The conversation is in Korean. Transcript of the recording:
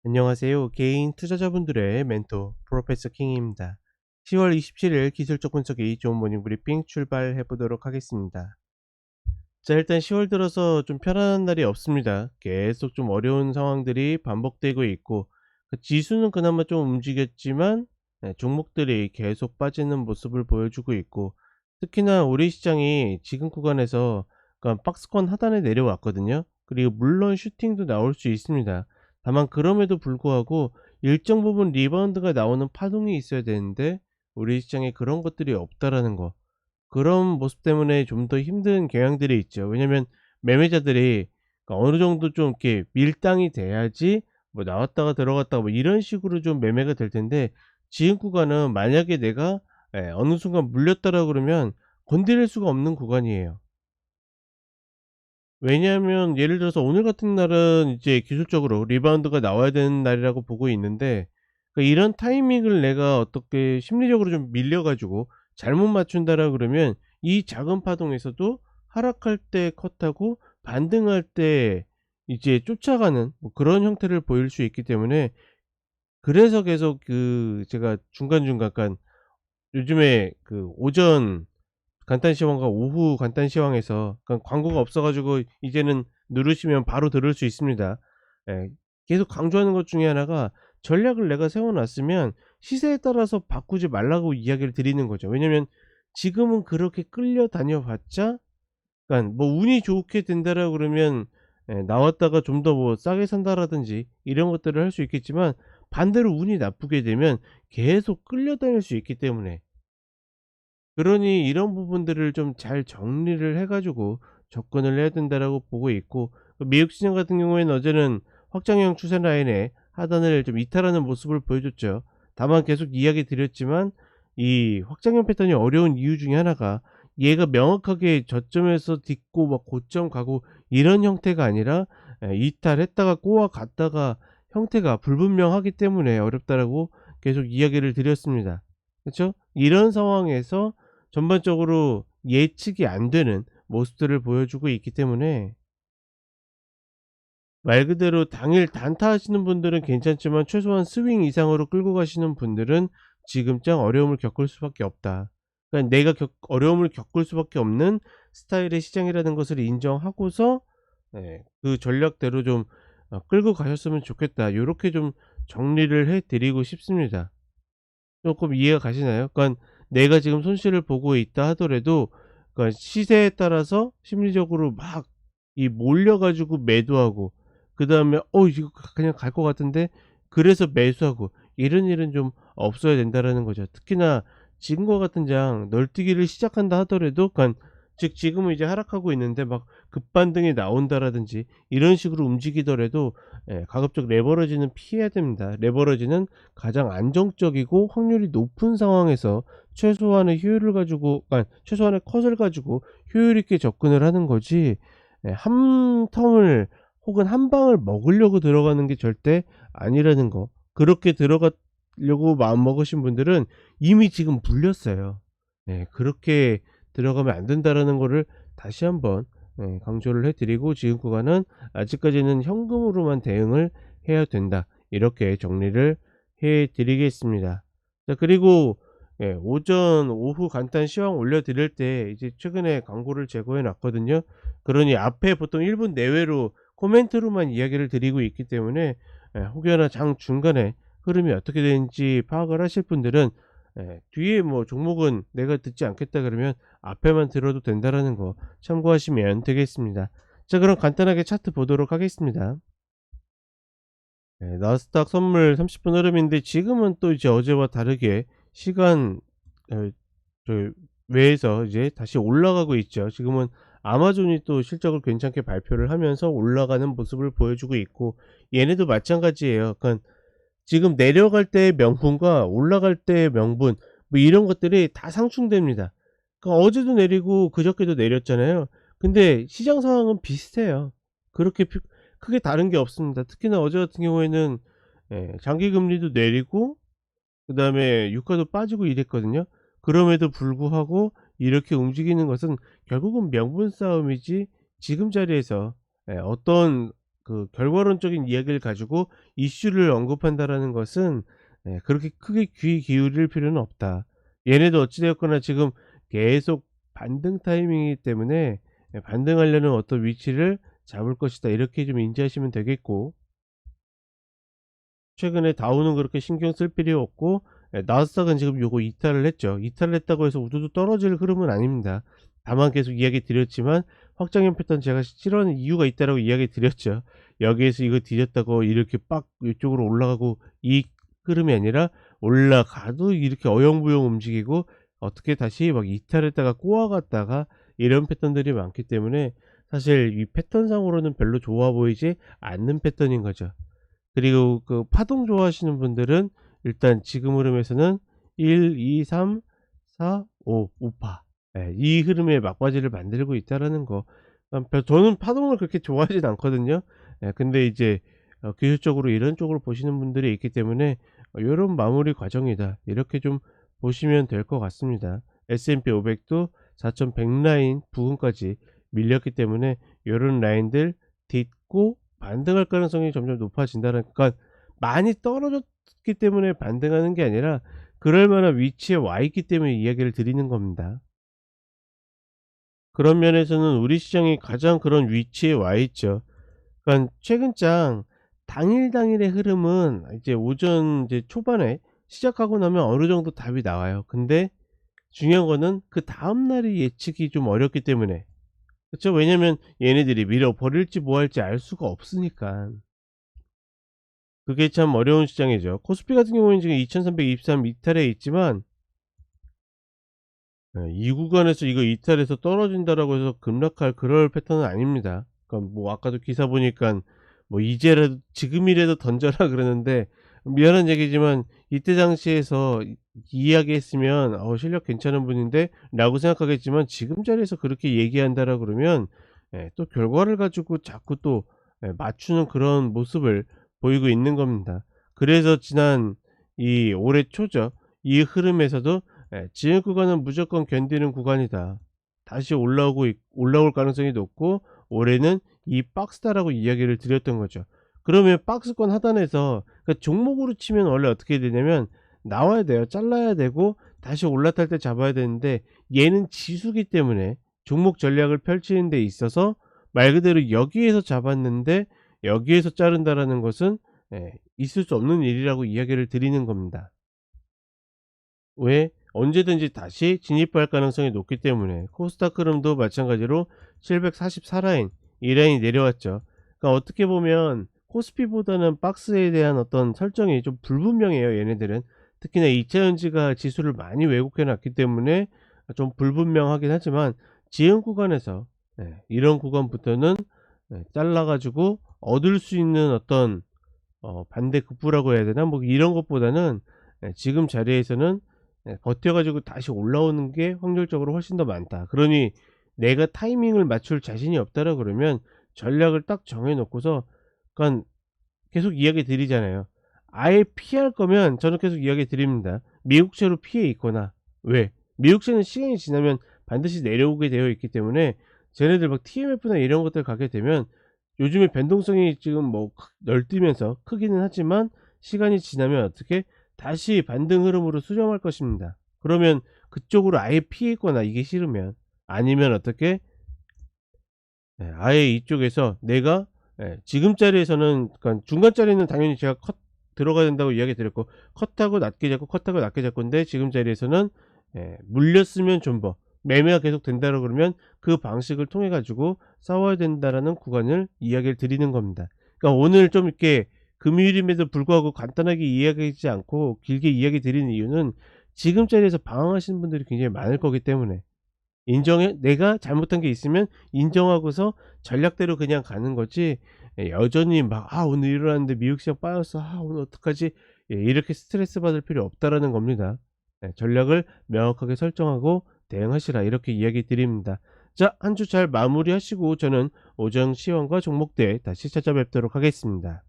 안녕하세요. 개인 투자자분들의 멘토 프로페서 킹입니다. 10월 27일 기술적 분석이 좋은 모닝 브리핑 출발해 보도록 하겠습니다. 자, 일단 10월 들어서 좀 편안한 날이 없습니다. 계속 좀 어려운 상황들이 반복되고 있고, 지수는 그나마 좀 움직였지만 종목들이 계속 빠지는 모습을 보여주고 있고, 특히나 우리 시장이 지금 구간에서 그러니까 박스권 하단에 내려왔거든요. 그리고 물론 슈팅도 나올 수 있습니다. 다만 그럼에도 불구하고 일정 부분 리바운드가 나오는 파동이 있어야 되는데 우리 시장에 그런 것들이 없다라는 거. 그런 모습 때문에 좀 더 힘든 경향들이 있죠. 왜냐면 매매자들이 그러니까 어느 정도 좀 이렇게 밀당이 돼야지 뭐 나왔다가 들어갔다가 뭐 이런 식으로 좀 매매가 될 텐데, 지금 구간은 만약에 내가 어느 순간 물렸다라 그러면 건드릴 수가 없는 구간이에요. 왜냐하면 예를 들어서 오늘 같은 날은 이제 기술적으로 리바운드가 나와야 되는 날이라고 보고 있는데, 이런 타이밍을 내가 어떻게 심리적으로 좀 밀려 가지고 잘못 맞춘다라 그러면 이 작은 파동에서도 하락할 때 컷하고 반등할 때 이제 쫓아가는 뭐 그런 형태를 보일 수 있기 때문에, 그래서 계속 제가 중간중간 약간 요즘에 오전 간단 시황과 오후 간단 시황에서 광고가 없어 가지고 이제는 누르시면 바로 들을 수 있습니다. 예. 계속 강조하는 것 중에 하나가, 전략을 내가 세워 놨으면 시세에 따라서 바꾸지 말라고 이야기를 드리는 거죠. 왜냐면 지금은 그렇게 끌려다녀 봤자, 뭐 운이 좋게 된다라고 그러면 나왔다가 좀 더 뭐 싸게 산다라든지 이런 것들을 할 수 있겠지만, 반대로 운이 나쁘게 되면 계속 끌려다닐 수 있기 때문에, 그러니 이런 부분들을 좀 잘 정리를 해 가지고 접근을 해야 된다라고 보고 있고, 미국 시장 같은 경우에는 어제는 확장형 추세 라인에 하단을 좀 이탈하는 모습을 보여줬죠. 다만 계속 이야기 드렸지만 이 확장형 패턴이 어려운 이유 중에 하나가, 얘가 명확하게 저점에서 딛고 막 고점 가고 이런 형태가 아니라 이탈했다가 꼬아 갔다가 형태가 불분명하기 때문에 어렵다라고 계속 이야기를 드렸습니다. 그쵸? 이런 상황에서 전반적으로 예측이 안 되는 모습들을 보여주고 있기 때문에, 말 그대로 당일 단타하시는 분들은 괜찮지만 최소한 스윙 이상으로 끌고 가시는 분들은 지금장 어려움을 겪을 수밖에 없다. 그러니까 내가 어려움을 겪을 수밖에 없는 스타일의 시장이라는 것을 인정하고서 그 전략대로 좀 끌고 가셨으면 좋겠다. 요렇게 좀 정리를 해 드리고 싶습니다. 조금 이해가 가시나요? 그러니까 내가 지금 손실을 보고 있다 하더라도, 그러니까 시세에 따라서 심리적으로 막 이 몰려 가지고 매도하고, 그다음에 이거 그냥 갈 것 같은데 그래서 매수하고, 이런 일은 좀 없어야 된다라는 거죠. 특히나 지금과 같은 장 널뛰기를 시작한다 하더라도, 그러니까 즉 지금은 이제 하락하고 있는데 막 급반등이 나온다라든지 이런 식으로 움직이더라도 가급적 레버러지는 피해야 됩니다. 레버러지는 가장 안정적이고 확률이 높은 상황에서 최소한의 효율을 가지고, 최소한의 컷을 가지고 효율 있게 접근을 하는 거지, 한 텀을 혹은 한 방을 먹으려고 들어가는 게 절대 아니라는 거. 그렇게 들어가려고 마음먹으신 분들은 이미 지금 물렸어요. 그렇게 들어가면 안 된다라는 거를 다시 한번 강조를 해 드리고, 지금 구간은 아직까지는 현금으로만 대응을 해야 된다. 이렇게 정리를 해 드리겠습니다. 자, 그리고 오전 오후 간단 시황 올려 드릴 때 이제 최근에 광고를 제거해 놨거든요. 그러니 앞에 보통 1분 내외로 코멘트로만 이야기를 드리고 있기 때문에, 혹여나 장 중간에 흐름이 어떻게 되는지 파악을 하실 분들은 뒤에 뭐 종목은 내가 듣지 않겠다 그러면 앞에만 들어도 된다라는 거 참고하시면 되겠습니다. 자, 그럼 간단하게 차트 보도록 하겠습니다. 나스닥 선물 30분 흐름인데, 지금은 또 이제 어제와 다르게 시간 어 저 외에서 이제 다시 올라가고 있죠. 지금은 아마존이 또 실적을 괜찮게 발표를 하면서 올라가는 모습을 보여주고 있고, 얘네도 마찬가지예요. 그러니까 지금 내려갈 때의 명분과 올라갈 때의 명분, 뭐 이런 것들이 다 상충됩니다. 그러니까 어제도 내리고 그저께도 내렸잖아요. 근데 시장 상황은 비슷해요. 그렇게 크게 다른 게 없습니다. 특히나 어제 같은 경우에는 장기 금리도 내리고 그다음에 유가도 빠지고 이랬거든요. 그럼에도 불구하고 이렇게 움직이는 것은 결국은 명분 싸움이지, 지금 자리에서 어떤 그 결과론적인 이야기를 가지고 이슈를 언급한다라는 것은 그렇게 크게 귀 기울일 필요는 없다. 얘네도 어찌 되었거나 지금 계속 반등 타이밍이기 때문에 반등하려는 어떤 위치를 잡을 것이다. 이렇게 좀 인지하시면 되겠고, 최근에 다우는 그렇게 신경 쓸 필요 없고, 나스닥은 지금 요거 이탈을 했죠. 이탈을 했다고 해서 우두두 떨어질 흐름은 아닙니다. 다만 계속 이야기 드렸지만 확장형 패턴 제가 싫어하는 이유가 있다라고 이야기 드렸죠. 여기에서 이거 뒤졌다고 이렇게 빡 이쪽으로 올라가고 이 흐름이 아니라 올라가도 이렇게 어영부영 움직이고 어떻게 다시 막 이탈했다가 꼬아갔다가 이런 패턴들이 많기 때문에 사실 이 패턴상으로는 별로 좋아 보이지 않는 패턴인 거죠. 그리고 그 파동 좋아하시는 분들은 일단 지금 흐름에서는 1, 2, 3, 4, 5, 우파. 이 흐름에 막바지를 만들고 있다라는 거. 저는 파동을 그렇게 좋아하진 않거든요. 근데 이제 기술적으로 이런 쪽으로 보시는 분들이 있기 때문에 요런 마무리 과정이다. 이렇게 좀 보시면 될 것 같습니다. S&P 500도 4100 라인 부근까지 밀렸기 때문에 요런 라인들 딛고 반등할 가능성이 점점 높아진다는, 그러니까 많이 떨어졌기 때문에 반등하는 게 아니라 그럴 만한 위치에 와 있기 때문에 이야기를 드리는 겁니다. 그런 면에서는 우리 시장이 가장 그런 위치에 와 있죠. 그러니까 최근장 당일의 흐름은 이제 오전 이제 초반에 시작하고 나면 어느 정도 답이 나와요. 근데 중요한 거는 그 다음 날이 예측이 좀 어렵기 때문에, 그쵸? 왜냐면 얘네들이 밀어버릴지 뭐 할지 알 수가 없으니까. 그게 참 어려운 시장이죠. 코스피 같은 경우는 지금 2323 이탈에 있지만, 이 구간에서 이거 이탈해서 떨어진다라고 해서 급락할 그럴 패턴은 아닙니다. 그러니까 뭐 아까도 기사 보니까 뭐 이제라도 지금이라도 던져라 그러는데, 미안한 얘기지만 이때 당시에서 이야기했으면 실력 괜찮은 분인데 라고 생각하겠지만, 지금 자리에서 그렇게 얘기한다라 그러면 또 결과를 가지고 자꾸 또 맞추는 그런 모습을 보이고 있는 겁니다. 그래서 지난 이 올해 초죠, 이 흐름에서도 지금 구간은 무조건 견디는 구간이다. 다시 올라올 가능성이 높고 올해는 이 박스다라고 이야기를 드렸던 거죠. 그러면 박스권 하단에서, 그러니까 종목으로 치면 원래 어떻게 되냐면 나와야 돼요. 잘라야 되고 다시 올라탈 때 잡아야 되는데, 얘는 지수기 때문에 종목 전략을 펼치는 데 있어서 말 그대로 여기에서 잡았는데 여기에서 자른다라는 것은 있을 수 없는 일이라고 이야기를 드리는 겁니다. 왜? 언제든지 다시 진입할 가능성이 높기 때문에. 코스닥 흐름도 마찬가지로 744 라인, 이 라인이 내려왔죠. 그러니까 어떻게 보면 코스피보다는 박스에 대한 어떤 설정이 좀 불분명해요, 얘네들은. 특히나 2차전지가 지수를 많이 왜곡해 놨기 때문에 좀 불분명하긴 하지만, 지금 구간에서 이런 구간부터는 잘라 가지고 얻을 수 있는 어떤 반대 급부라고 해야 되나, 뭐 이런 것보다는 지금 자리에서는 버텨 가지고 다시 올라오는 게 확률적으로 훨씬 더 많다. 그러니 내가 타이밍을 맞출 자신이 없다라 그러면 전략을 딱 정해 놓고서, 그러니까 계속 이야기 드리잖아요. 아예 피할 거면 저는 계속 이야기 드립니다. 미국채로 피해 있거나. 왜? 미국채는 시간이 지나면 반드시 내려오게 되어 있기 때문에, 쟤네들 막 TMF나 이런 것들 가게 되면 요즘에 변동성이 지금 뭐 널뛰면서 크기는 하지만 시간이 지나면 어떻게 다시 반등 흐름으로 수렴할 것입니다. 그러면 그쪽으로 아예 피해 있거나, 이게 싫으면, 아니면 어떻게 아예 이쪽에서 내가 지금 자리에서는, 그러니까 중간 자리는 당연히 제가 컷 들어가야 된다고 이야기 드렸고, 컷하고 낮게 잡고 컷하고 낮게 잡고인데, 지금 자리에서는 물렸으면 존버 매매가 계속 된다고 그러면 그 방식을 통해 가지고 싸워야 된다라는 구간을 이야기를 드리는 겁니다. 그러니까 오늘 좀 이렇게 금요일임에도 불구하고 간단하게 이야기하지 않고 길게 이야기 드리는 이유는, 지금 자리에서 방황하시는 분들이 굉장히 많을 거기 때문에, 내가 잘못한 게 있으면 인정하고서 전략대로 그냥 가는 거지, 여전히 막 오늘 일어났는데 미국 시장 빠졌어, 오늘 어떡하지, 이렇게 스트레스 받을 필요 없다라는 겁니다. 전략을 명확하게 설정하고 대응하시라, 이렇게 이야기 드립니다. 자, 한 주 잘 마무리하시고 저는 오정 시황과 종목대 다시 찾아뵙도록 하겠습니다.